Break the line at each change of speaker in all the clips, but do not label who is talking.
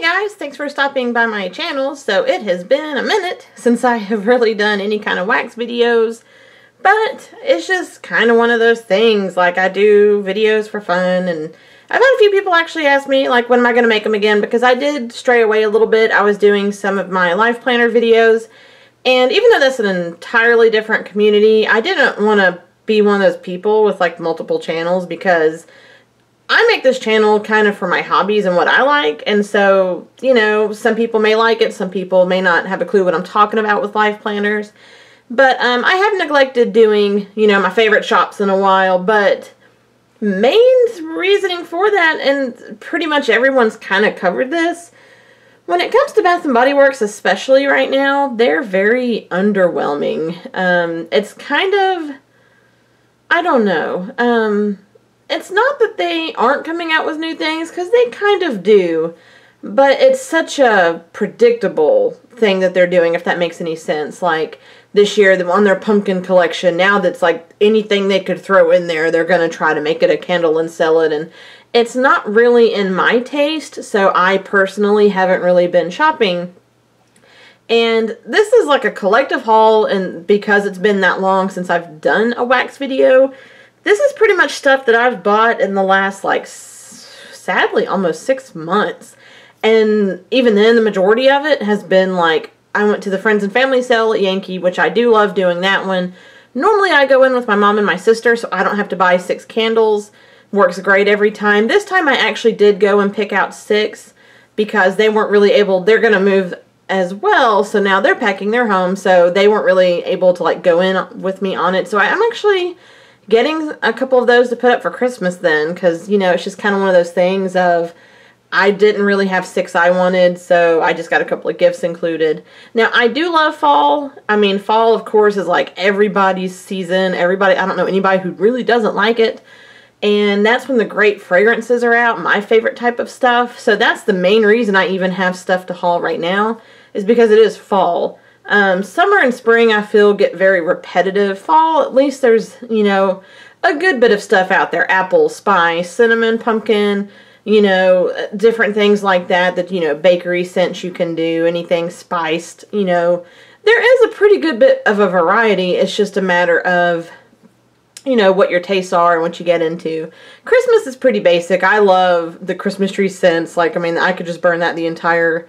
guys, thanks for stopping by my channel. So it has been a minute since I have really done any kind of wax videos, but it's just kind of one of those things. Like, I do videos for fun, and I've had a few people actually ask me, like, when am I going to make them again, because I did stray away a little bit. I was doing some of my life planner videos, and even though that's an entirely different community, I didn't want to be one of those people with like multiple channels, because I make this channel kind of for my hobbies and what I like, and so, you know, some people may like it, some people may not have a clue what I'm talking about with life planners, but I have neglected doing, you know, my favorite shops in a while. But main reasoning for that, and pretty much everyone's kind of covered this, when it comes to Bath & Body Works, especially right now, they're very underwhelming. It's kind of, I don't know, it's not that they aren't coming out with new things, because they kind of do, but it's such a predictable thing that they're doing, if that makes any sense. Like, this year, on their pumpkin collection, now that's like anything they could throw in there, they're going to try to make it a candle and sell it, and it's not really in my taste, so I personally haven't really been shopping. And this is like a collective haul, and because it's been that long since I've done a wax video, this is pretty much stuff that I've bought in the last, like, sadly, almost 6 months. And even then, the majority of it has been, like, I went to the friends and family sale at Yankee, which I do love doing that one. Normally, I go in with my mom and my sister, so I don't have to buy 6 candles. Works great every time. This time, I actually did go and pick out 6, because they weren't really able, they're going to move as well, so now they're packing their home, so they weren't really able to, like, go in with me on it. So I'm actually getting a couple of those to put up for Christmas then, because, you know, it's just kind of one of those things of, I didn't really have 6 I wanted, so I just got a couple of gifts included. Now, I do love fall. I mean, fall, of course, is like everybody's season. Everybody, I don't know anybody who really doesn't like it. And that's when the great fragrances are out, my favorite type of stuff. So that's the main reason I even have stuff to haul right now, is because it is fall. Summer and spring, I feel, get very repetitive. Fall, at least there's, you know, a good bit of stuff out there. Apple, spice, cinnamon, pumpkin, you know, different things like that, you know, bakery scents you can do, anything spiced, you know. There is a pretty good bit of a variety. It's just a matter of, you know, what your tastes are and what you get into. Christmas is pretty basic. I love the Christmas tree scents. Like, I mean, I could just burn that the entire,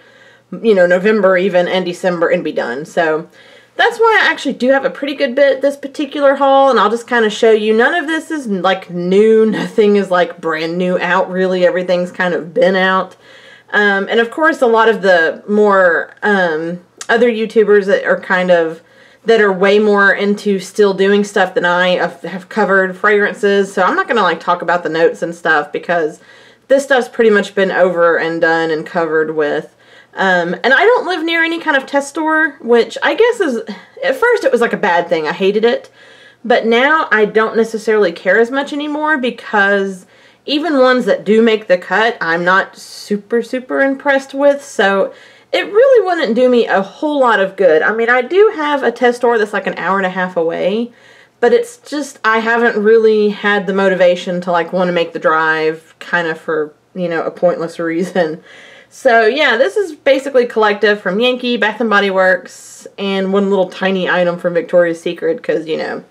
you know, November even and December and be done. So that's why I actually do have a pretty good bit this particular haul, and I'll just kind of show you. None of this is like new. Nothing is like brand new out, really. Everything's kind of been out. And of course, a lot of the more other YouTubers that are kind of, that are way more into still doing stuff than I have covered fragrances. So I'm not going to like talk about the notes and stuff, because this stuff's pretty much been over and done and covered with. And I don't live near any kind of test store, which I guess is, at first it was like a bad thing. I hated it. But now I don't necessarily care as much anymore, because even ones that do make the cut, I'm not super impressed with. So it really wouldn't do me a whole lot of good. I mean, I do have a test store that's like an hour and a half away, but it's just, I haven't really had the motivation to like want to make the drive, kind of for, you know, a pointless reason. So yeah, this is basically collective from Yankee, Bath & Body Works, and one little tiny item from Victoria's Secret, because, you know,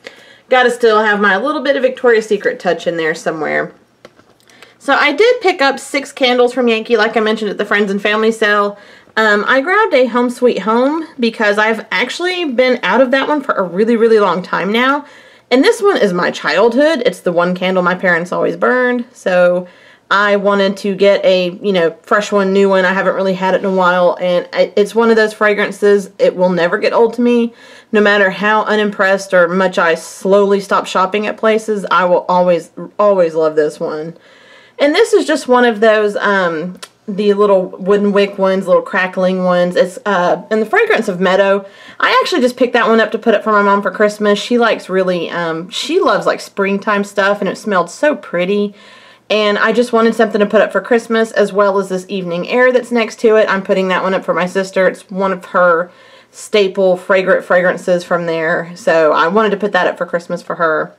gotta still have my little bit of Victoria's Secret touch in there somewhere. So I did pick up 6 candles from Yankee, like I mentioned at the Friends and Family sale. I grabbed a Home Sweet Home, because I've actually been out of that one for a really long time now. And this one is my childhood. It's the one candle my parents always burned, so I wanted to get a, you know, fresh one, new one. I haven't really had it in a while, and it's one of those fragrances, it will never get old to me. No matter how unimpressed or much I slowly stop shopping at places, I will always love this one. And this is just one of those, the little wooden wick ones, little crackling ones. It's in the fragrance of Meadow. I actually just picked that one up to put up for my mom for Christmas. She likes really, she loves like springtime stuff, and it smelled so pretty. And I just wanted something to put up for Christmas, as well as this Evening Air that's next to it. I'm putting that one up for my sister. It's one of her staple fragrant fragrances from there. So I wanted to put that up for Christmas for her.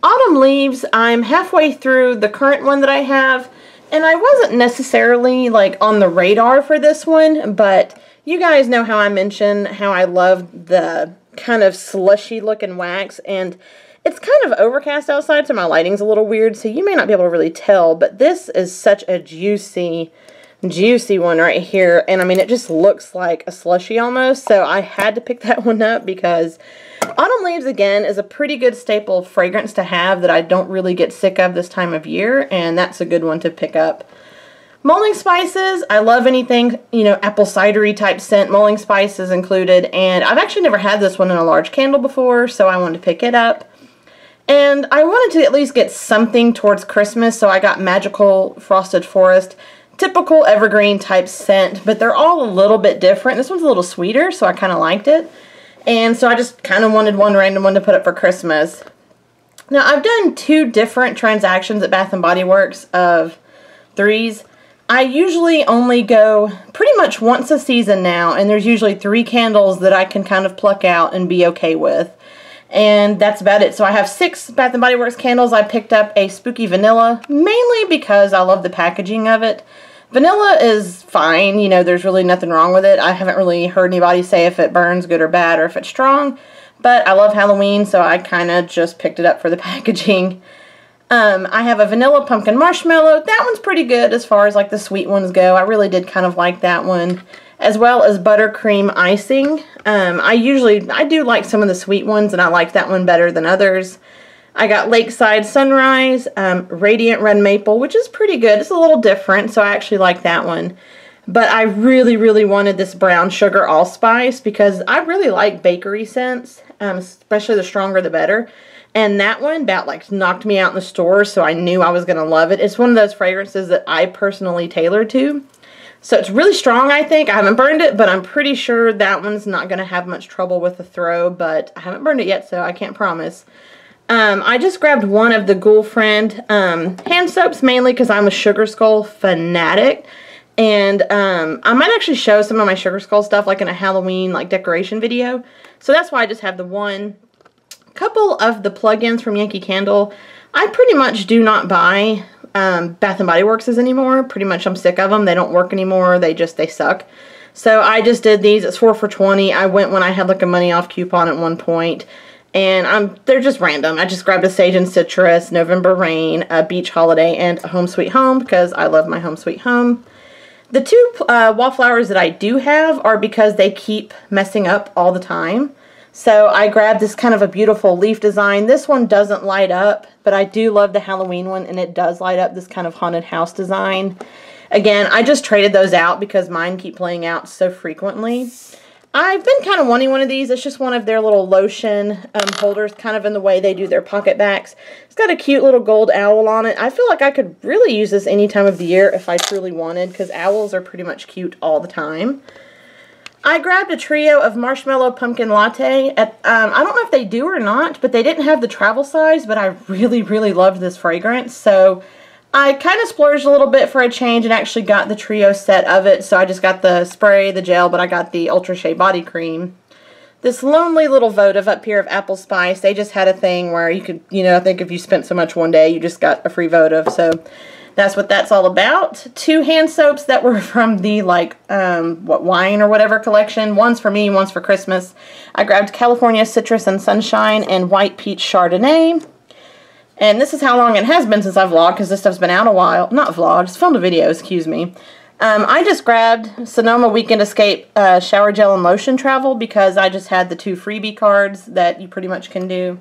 Autumn Leaves, I'm halfway through the current one that I have. And I wasn't necessarily like on the radar for this one, but you guys know how I mentioned how I love the kind of slushy looking wax, and it's kind of overcast outside, so my lighting's a little weird, so you may not be able to really tell, but this is such a juicy one right here, and I mean, it just looks like a slushy almost, so I had to pick that one up because Autumn Leaves, again, is a pretty good staple fragrance to have that I don't really get sick of this time of year, and that's a good one to pick up. Mulling spices, I love anything, you know, apple cidery type scent. Mulling spices included, and I've actually never had this one in a large candle before, so I wanted to pick it up. And I wanted to at least get something towards Christmas, so I got Magical Frosted Forest. Typical evergreen type scent, but they're all a little bit different. This one's a little sweeter, so I kind of liked it. And so I just kind of wanted one random one to put up for Christmas. Now, I've done 2 different transactions at Bath & Body Works of 3s. I usually only go pretty much once a season now, and there's usually 3 candles that I can kind of pluck out and be okay with. And that's about it. So I have 6 Bath & Body Works candles. I picked up a Spooky Vanilla, mainly because I love the packaging of it. Vanilla is fine, you know, there's really nothing wrong with it. I haven't really heard anybody say if it burns good or bad or if it's strong, but I love Halloween, so I kind of just picked it up for the packaging. I have a Vanilla Pumpkin Marshmallow. That one's pretty good as far as like the sweet ones go. I really did kind of like that one. As well as Buttercream Icing. I do like some of the sweet ones, and I like that one better than others. I got Lakeside Sunrise, Radiant Red Maple, which is pretty good. It's a little different, so I actually like that one. But I really, really wanted this Brown Sugar Allspice because I really like bakery scents, especially the stronger the better. And that one about like knocked me out in the store, so I knew I was going to love it. It's one of those fragrances that I personally tailored to. So it's really strong, I think. I haven't burned it, but I'm pretty sure that one's not going to have much trouble with the throw, but I haven't burned it yet, so I can't promise. I just grabbed one of the Ghoul Friend hand soaps, mainly because I'm a Sugar Skull fanatic. And I might actually show some of my Sugar Skull stuff like in a Halloween like decoration video. So that's why I just have the one. A couple of the plugins from Yankee Candle. I pretty much do not buy Bath & Body Works anymore. Pretty much I'm sick of them. They don't work anymore. They suck. So I just did these. It's 4 for $20. I went when I had like a money off coupon at one point. And they're just random. I just grabbed a Sage and Citrus, November Rain, a Beach Holiday, and a Home Sweet Home because I love my Home Sweet Home. The 2 wallflowers that I do have are because they keep messing up all the time. So I grabbed this kind of a beautiful leaf design. This one doesn't light up, but I do love the Halloween one, and it does light up, this kind of haunted house design. Again, I just traded those out because mine keep playing out so frequently. I've been kind of wanting one of these. It's just one of their little lotion holders, kind of in the way they do their pocket backs. It's got a cute little gold owl on it. I feel like I could really use this any time of the year if I truly wanted, because owls are pretty much cute all the time. I grabbed a trio of Marshmallow Pumpkin Latte. I don't know if they do or not, but they didn't have the travel size, but I really, really loved this fragrance. So I kind of splurged a little bit for a change and actually got the trio set of it. So I just got the spray, the gel, but I got the Ultra Shea Body Cream. This lonely little votive up here of Apple Spice, they just had a thing where you could, you know, I think if you spent so much one day, you just got a free votive. So that's what that's all about. 2 hand soaps that were from the, like, wine or whatever collection. One's for me, one's for Christmas. I grabbed California Citrus and Sunshine and White Peach Chardonnay. And this is how long it has been since I've vlogged, because this stuff's been out a while. Not vlogged, just filmed a video, excuse me. I just grabbed Sonoma Weekend Escape Shower Gel and Lotion Travel because I just had the 2 freebie cards that you pretty much can do.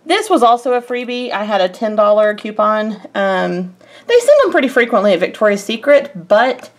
This was also a freebie. I had a $10 coupon. They send them pretty frequently at Victoria's Secret, but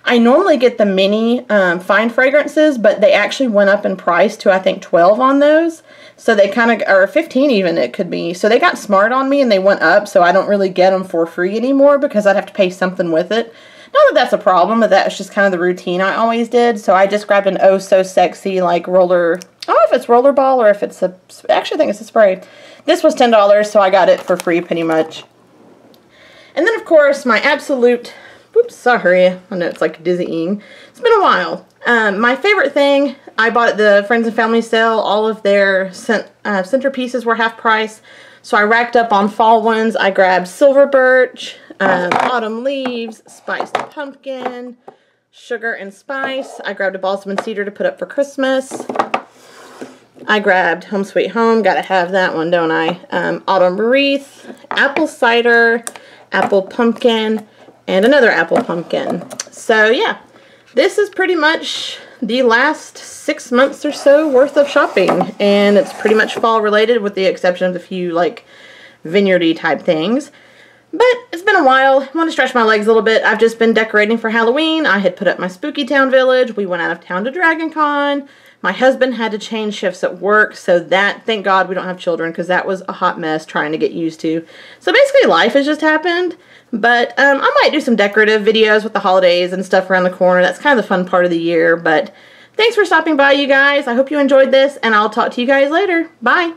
I normally get the mini fine fragrances, but they actually went up in price to, I think, 12 on those. So they kind of, or 15 even it could be. So they got smart on me and they went up, so I don't really get them for free anymore because I'd have to pay something with it. Not that that's a problem, but that's just kind of the routine I always did. So I just grabbed an Oh So Sexy, like roller, I don't know if it's rollerball or if it's a, actually I think it's a spray. This was $10, so I got it for free pretty much. And then of course my absolute, whoops, sorry, I know it's like dizzying. It's been a while. My favorite thing, I bought at the Friends and Family sale. All of their centerpieces were half price. So I racked up on fall ones. I grabbed Silver Birch, autumn leaves, spiced pumpkin, sugar and spice. I grabbed a balsam and cedar to put up for Christmas. I grabbed Home Sweet Home. Gotta have that one, don't I? Autumn wreath, apple cider, apple pumpkin, and another apple pumpkin. So yeah, this is pretty much the last 6 months or so worth of shopping, and it's pretty much fall related with the exception of a few like vineyardy type things. But it's been a while. I want to stretch my legs a little bit. I've just been decorating for Halloween. I had put up my Spooky Town Village. We went out of town to Dragon Con. My husband had to change shifts at work, so that, thank God we don't have children, because that was a hot mess trying to get used to. So basically life has just happened. But I might do some decorative videos with the holidays and stuff around the corner. That's kind of the fun part of the year. But thanks for stopping by, you guys. I hope you enjoyed this, and I'll talk to you guys later. Bye.